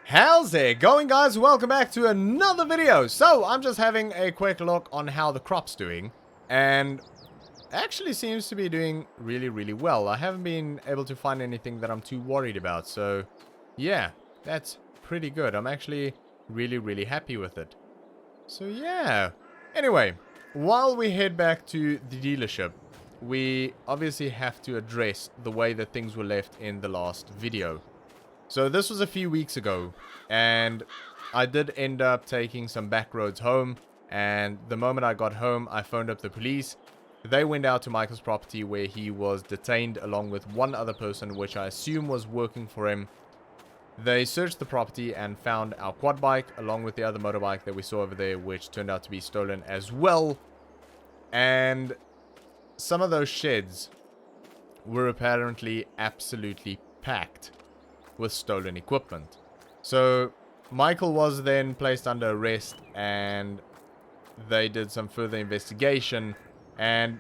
How's it going, guys? Welcome back to another video. So I'm just having a quick look on how the crop's doing, and actually seems to be doing really well. I haven't been able to find anything that I'm too worried about, so yeah, that's pretty good. I'm actually really happy with it. So yeah, anyway, while we head back to the dealership, we obviously have to address the way that things were left in the last video. So this was a few weeks ago, and I did end up taking some back roads home, and the moment I got home, I phoned up the police. They went out to Michael's property where he was detained along with one other person, which I assume was working for him. They searched the property and found our quad bike along with the other motorbike that we saw over there, which turned out to be stolen as well. And some of those sheds were apparently absolutely packed with stolen equipment. So Michael was then placed under arrest, and they did some further investigation, and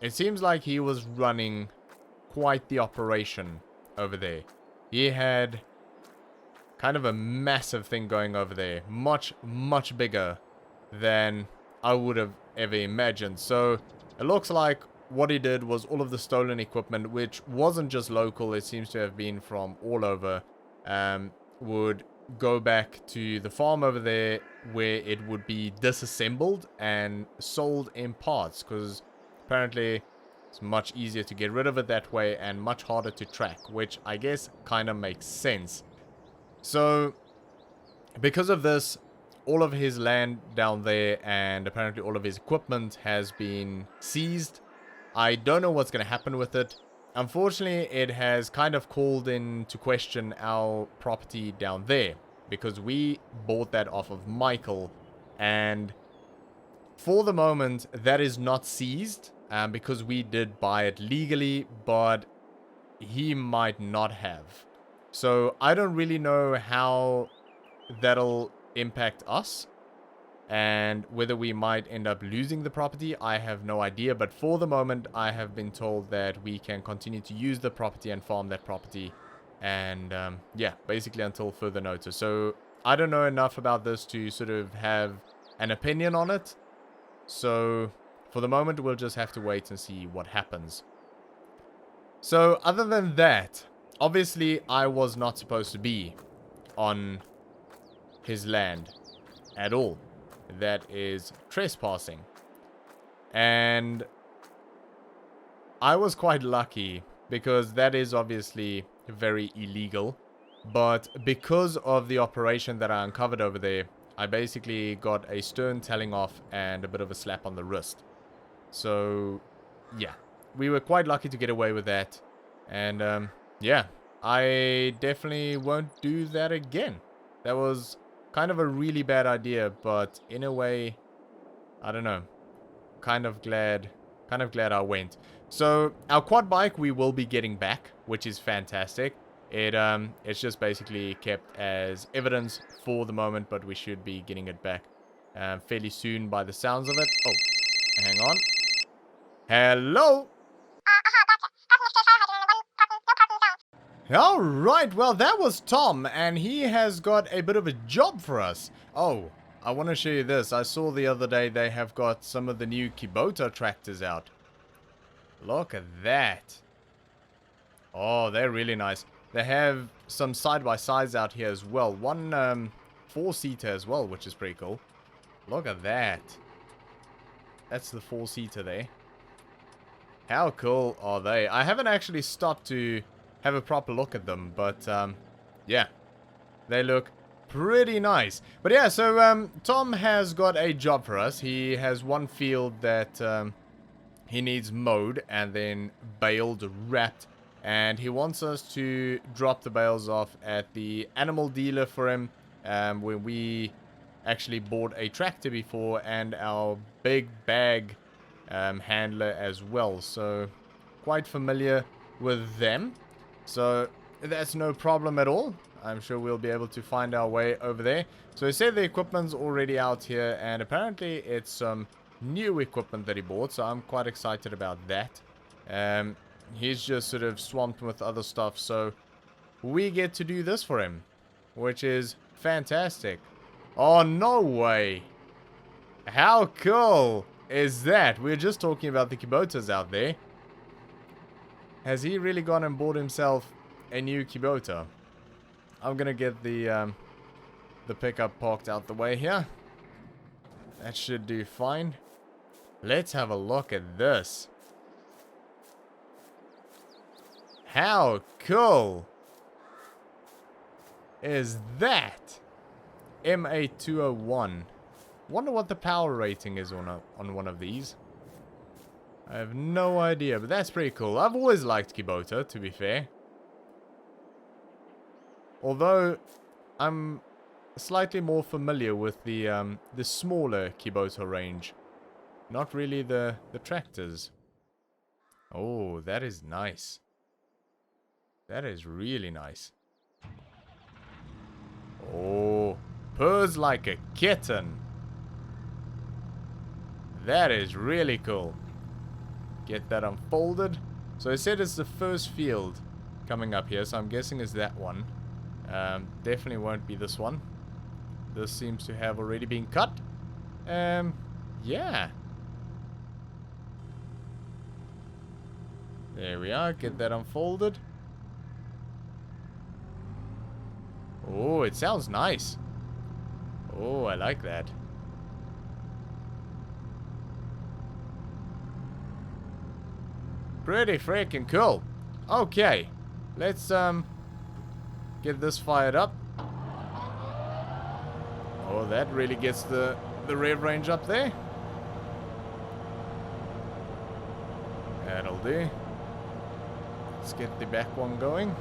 it seems like he was running quite the operation over there. He had kind of a massive thing going over there, much bigger than I would have ever imagined. So it looks like what he did was all of the stolen equipment, which wasn't just local, it seems to have been from all over, would go back to the farm over there where it would be disassembled and sold in parts, because apparently it's much easier to get rid of it that way and much harder to track, which I guess kind of makes sense. So because of this, all of his land down there and apparently all of his equipment has been seized. I don't know what's going to happen with it. Unfortunately, it has kind of called into question our property down there, because we bought that off of Michael, and for the moment that is not seized, because we did buy it legally, but he might not have. So I don't really know how that'll impact us, and whether we might end up losing the property, I have no idea. But for the moment, I have been told that we can continue to use the property and farm that property. And yeah, basically until further notice. So I don't know enough about this to sort of have an opinion on it. So for the moment, we'll just have to wait and see what happens. So other than that, obviously I was not supposed to be on his land at all. That is trespassing, and I was quite lucky because that is obviously very illegal, but because of the operation that I uncovered over there, I basically got a stern telling off and a bit of a slap on the wrist. So yeah, we were quite lucky to get away with that, and yeah, I definitely won't do that again. That was kind of a really bad idea, but in a way, I don't know, kind of glad I went. So our quad bike we will be getting back, which is fantastic. It's just basically kept as evidence for the moment, but we should be getting it back fairly soon by the sounds of it. Oh, hang on. Hello. Alright, well that was Tom, and he has got a bit of a job for us. Oh, I want to show you this. I saw the other day they have got some of the new Kubota tractors out. Look at that. Oh, they're really nice. They have some side-by-sides out here as well. One four-seater as well, which is pretty cool. Look at that. That's the four-seater there. How cool are they? I haven't actually stopped to have a proper look at them, but yeah, they look pretty nice. But yeah, so Tom has got a job for us. He has one field that he needs mowed and then baled, wrapped, and he wants us to drop the bales off at the animal dealer for him, where we actually bought a tractor before and our big bag handler as well, so quite familiar with them. So that's no problem at all. I'm sure we'll be able to find our way over there. So he said the equipment's already out here, and apparently it's some new equipment that he bought, so I'm quite excited about that. He's just sort of swamped with other stuff, so we get to do this for him. which is fantastic. Oh, no way. How cool is that? We were just talking about the Kubotas out there. Has he really gone and bought himself a new Kubota? I'm gonna get the pickup parked out the way here. That should do fine. Let's have a look at this. How cool is that? MA201. Wonder what the power rating is on one of these. I have no idea, but that's pretty cool. I've always liked Kubota, to be fair. Although I'm slightly more familiar with the smaller Kubota range. Not really the tractors. Oh, that is nice. That is really nice. Oh, purrs like a kitten. That is really cool. Get that unfolded. So I said it's the first field coming up here, so I'm guessing it's that one. Definitely won't be this one. This seems to have already been cut. Yeah. There we are. Get that unfolded. Oh, it sounds nice. Oh, I like that. Pretty freaking cool. Okay. Let's get this fired up. Oh, that really gets the rev range up there. That'll do. Let's get the back one going.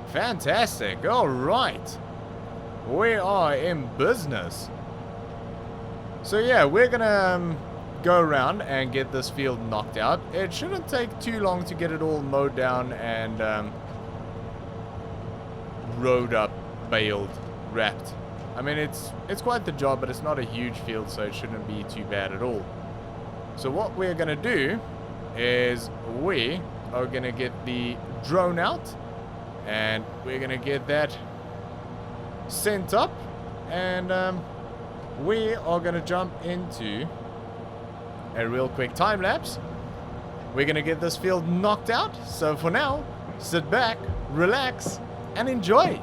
Fantastic. All right. We are in business. So yeah, we're gonna go around and get this field knocked out. It shouldn't take too long to get it all mowed down and rowed up, baled, wrapped. I mean, it's quite the job, but it's not a huge field, so it shouldn't be too bad at all. So what we're gonna do is we are gonna get the drone out. And we're gonna get that sent up, and we are gonna jump into a real quick time lapse. We're gonna get this field knocked out. So for now, sit back, relax, and enjoy.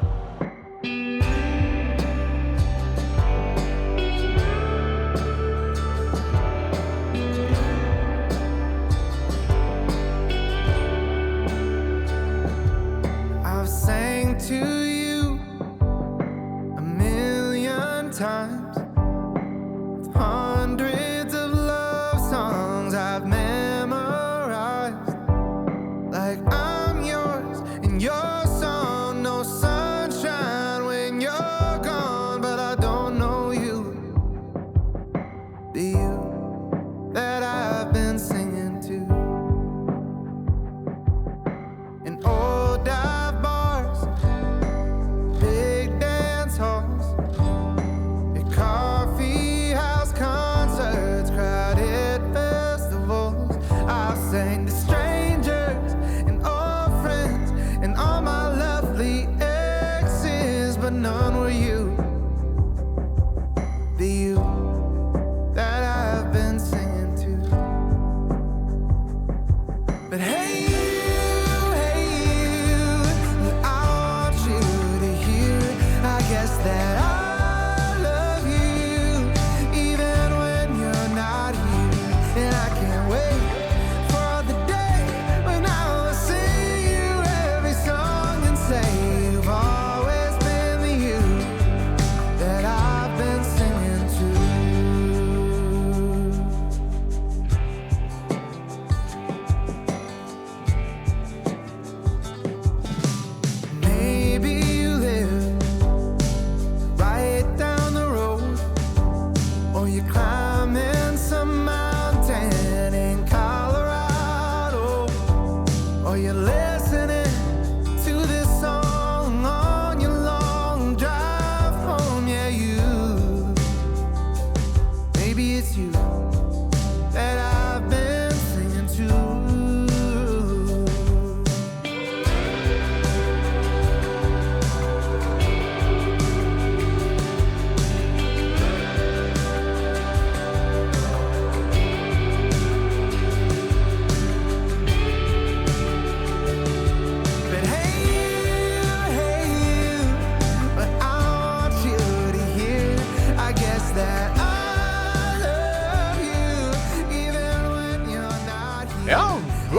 To you a million times, with hundreds of love songs I've memorized, like I'm yours and your song. No sun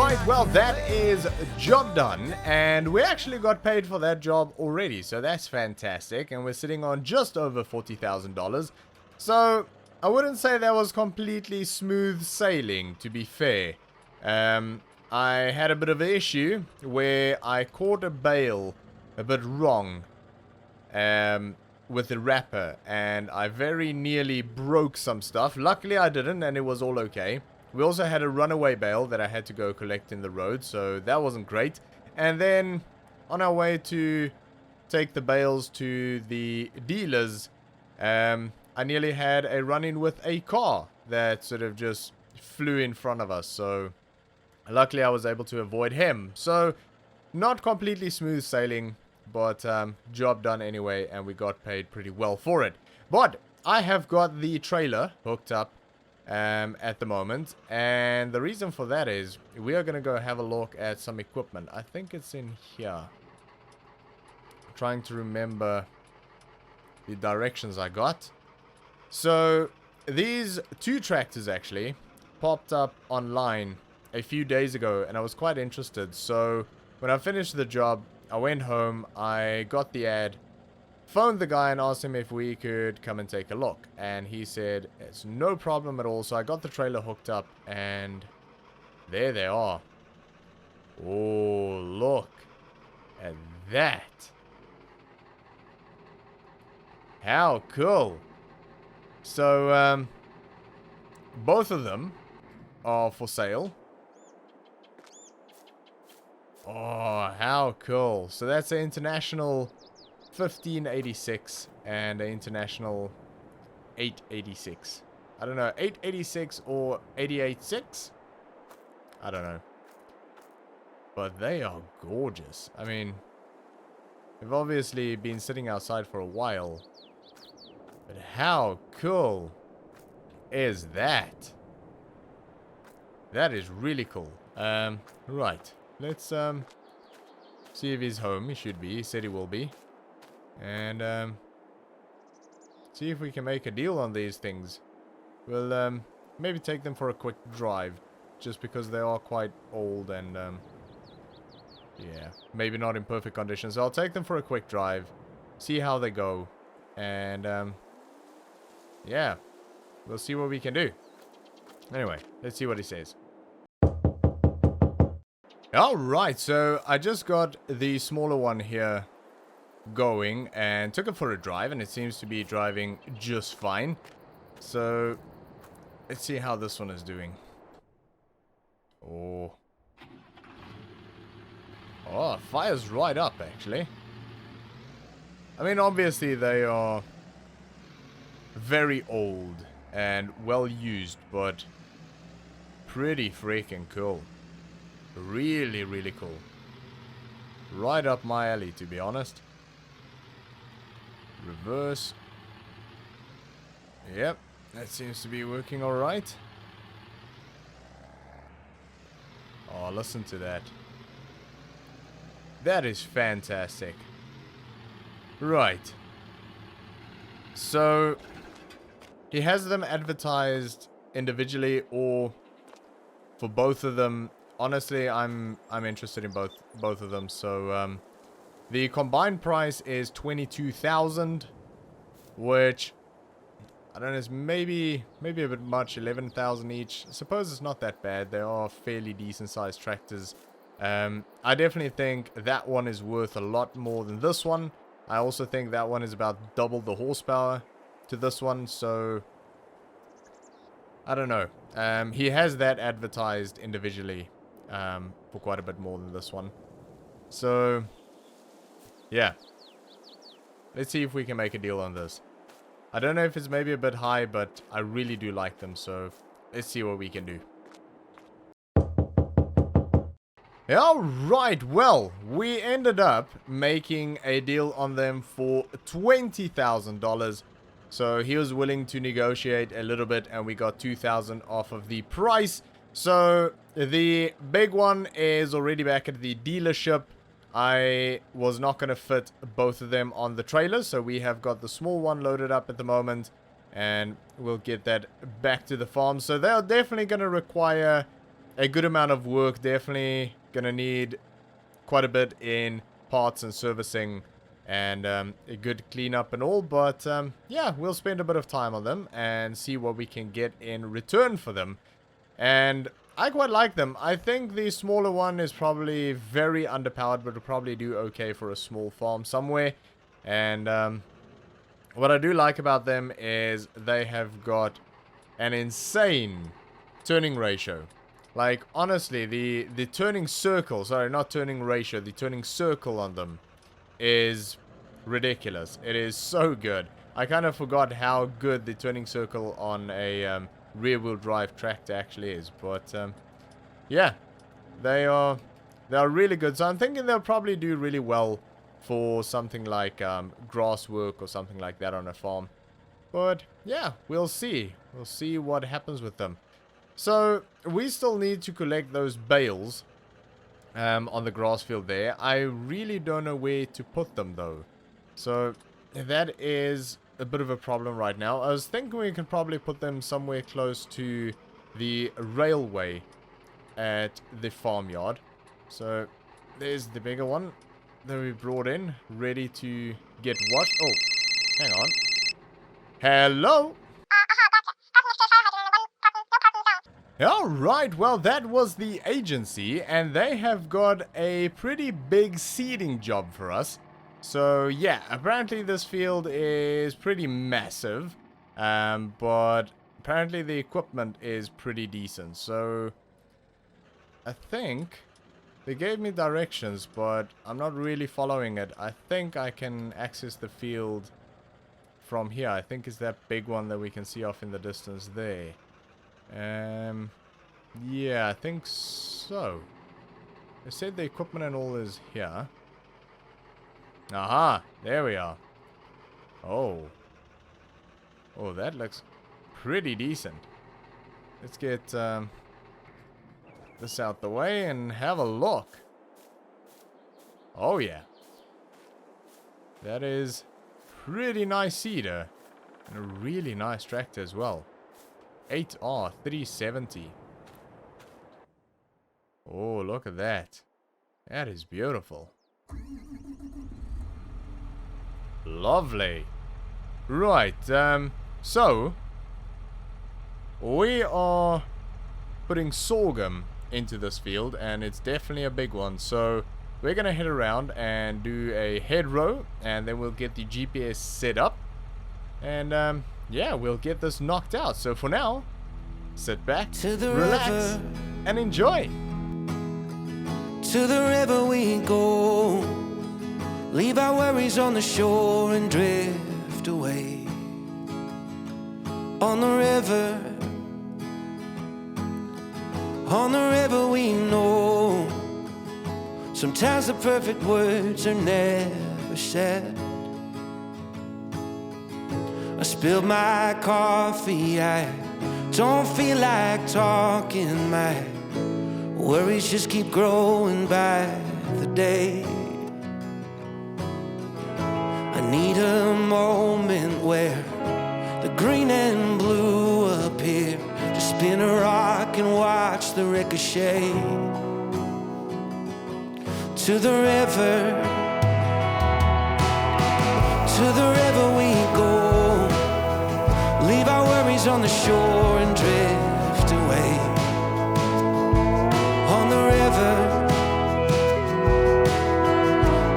Alright, well that is job done, and we actually got paid for that job already, so that's fantastic, and we're sitting on just over $40,000. So I wouldn't say that was completely smooth sailing, to be fair. I had a bit of an issue where I caught a bale a bit wrong with the wrapper, and I very nearly broke some stuff. Luckily I didn't, and it was all okay. We also had a runaway bale that I had to go collect in the road, so that wasn't great. And then on our way to take the bales to the dealers, I nearly had a run-in with a car that sort of just flew in front of us. So luckily I was able to avoid him. So not completely smooth sailing, but job done anyway, and we got paid pretty well for it. But I have got the trailer hooked up at the moment, and the reason for that is we are going to go have a look at some equipment. I think it's in here. I'm trying to remember the directions I got. So these two tractors actually popped up online a few days ago, and I was quite interested. So when I finished the job, I went home, I got the ad, phoned the guy and asked him if we could come and take a look, and he said it's no problem at all. So I got the trailer hooked up, and there they are. Oh, look at that. How cool. So both of them are for sale. Oh, how cool. So that's an international 1586 and an international 886. I don't know, 886 or 886? I don't know. But they are gorgeous. I mean, they've obviously been sitting outside for a while. But how cool is that? That is really cool. Right. Let's see if he's home. He should be. He said he will be. And see if we can make a deal on these things. We'll maybe take them for a quick drive, just because they are quite old and yeah, maybe not in perfect condition. So I'll take them for a quick drive, see how they go, and yeah, we'll see what we can do. Anyway, let's see what he says. Alright, so I just got the smaller one here going and took it for a drive, and it seems to be driving just fine. So let's see how this one is doing. Oh, fire's right up actually. I mean, obviously they are very old and well used, but pretty freaking cool. Really, really cool. Right up my alley, to be honest. Reverse. Yep, that seems to be working alright. Oh, listen to that. That is fantastic. Right. So, he has them advertised individually or for both of them. Honestly, I'm interested in both of them. So the combined price is 22,000, which I don't know, is maybe a bit much. 11,000 each. I suppose it's not that bad. They are fairly decent sized tractors. I definitely think that one is worth a lot more than this one. I also think that one is about double the horsepower to this one. So I don't know. He has that advertised individually. For quite a bit more than this one. So, yeah. Let's see if we can make a deal on this. I don't know if it's maybe a bit high, but I really do like them. So, let's see what we can do. Alright, well, we ended up making a deal on them for $20,000. So, he was willing to negotiate a little bit, and we got $2,000 off of the price. So, the big one is already back at the dealership. I was not going to fit both of them on the trailer, so we have got the small one loaded up at the moment, and we'll get that back to the farm. So, they are definitely going to require a good amount of work. Definitely gonna need quite a bit in parts and servicing and a good cleanup and all. But yeah, we'll spend a bit of time on them and see what we can get in return for them. And I quite like them. I think the smaller one is probably very underpowered, but will probably do okay for a small farm somewhere. And what I do like about them is they have got an insane turning ratio. Like, honestly, the turning circle, sorry, not turning ratio, the turning circle on them is ridiculous. It is so good. I kind of forgot how good the turning circle on a rear-wheel drive tractor actually is. But yeah, they are really good. So I'm thinking they'll probably do really well for something like grass work or something like that on a farm. But yeah, we'll see. We'll see what happens with them. So we still need to collect those bales on the grass field there. I really don't know where to put them though. So that is a bit of a problem right now. I was thinking we can probably put them somewhere close to the railway at the farmyard. So there's the bigger one that we brought in, ready to get washed. Oh, hang on. Hello? Alright, well that was the agency, and they have got a pretty big seeding job for us. So yeah, apparently this field is pretty massive, but apparently the equipment is pretty decent. So I think they gave me directions, but I'm not really following it. I think I can access the field from here. I think it's that big one that we can see off in the distance there. Yeah, I think so. They said the equipment and all is here. Aha, there we are. Oh. Oh, that looks pretty decent. Let's get this out the way and have a look. Oh yeah. That is pretty nice seeder. And a really nice tractor as well. 8R 370. Oh, look at that. That is beautiful. Lovely. Right, so we are putting sorghum into this field, and it's definitely a big one. So we're gonna head around and do a head row, and then we'll get the GPS set up, and yeah, we'll get this knocked out. So for now, sit back, relax, and enjoy. To the river we go, leave our worries on the shore and drift away. On the river we know, sometimes the perfect words are never said. I spilled my coffee, I don't feel like talking, my worries just keep growing by the day. I need a moment where the green and blue appear, to spin a rock and watch the ricochet. To the river we go, leave our worries on the shore and drift away.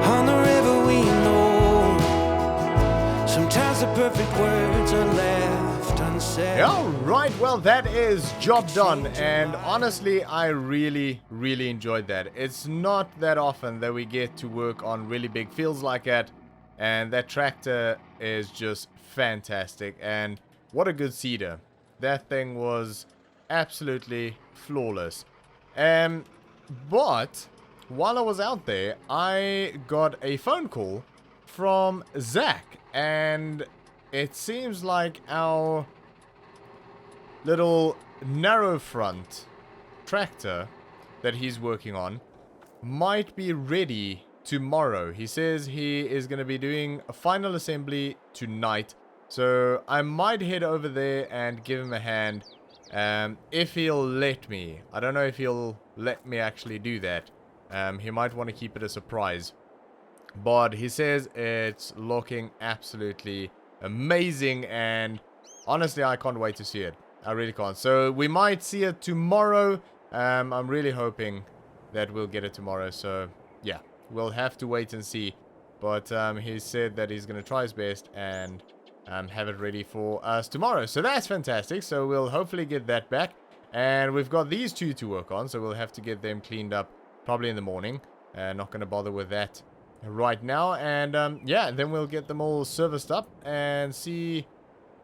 On the river we know, sometimes the perfect words are left unsaid. Alright, well that is job done, and honestly I really enjoyed that. It's not that often that we get to work on really big fields like that, and that tractor is just fantastic, and what a good seeder. That thing was absolutely flawless. But while I was out there, I got a phone call from Zach, and it seems like our little narrow front tractor that he's working on might be ready tomorrow. He says he is going to be doing a final assembly tonight, so I might head over there and give him a hand If he'll let me. I don't know if he'll let me actually do that. He might want to keep it a surprise. But he says it's looking absolutely amazing, and honestly, I can't wait to see it. I really can't. So we might see it tomorrow. I'm really hoping that we'll get it tomorrow. So yeah, we'll have to wait and see. But he said that he's going to try his best and have it ready for us tomorrow. So that's fantastic. So we'll hopefully get that back. And we've got these two to work on. So we'll have to get them cleaned up probably in the morning. Not going to bother with that right now. And yeah, then we'll get them all serviced up and see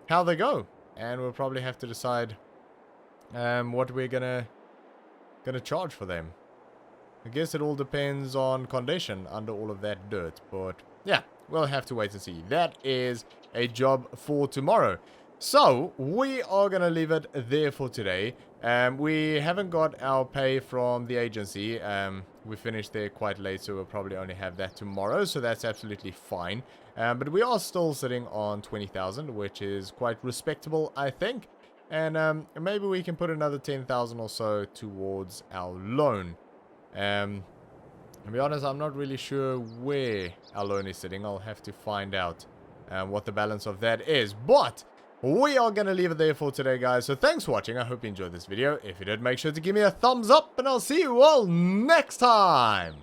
how they go. And we'll probably have to decide what we're gonna charge for them. I guess it all depends on condition under all of that dirt, but yeah, we'll have to wait and see. That is a job for tomorrow. So we are gonna leave it there for today. We haven't got our pay from the agency. We finished there quite late, so we'll probably only have that tomorrow, so that's absolutely fine. But we are still sitting on 20,000, which is quite respectable, I think. And maybe we can put another 10,000 or so towards our loan. To be honest, I'm not really sure where our loan is sitting. I'll have to find out what the balance of that is. But we are going to leave it there for today, guys. So thanks for watching. I hope you enjoyed this video. If you did, make sure to give me a thumbs up, and I'll see you all next time.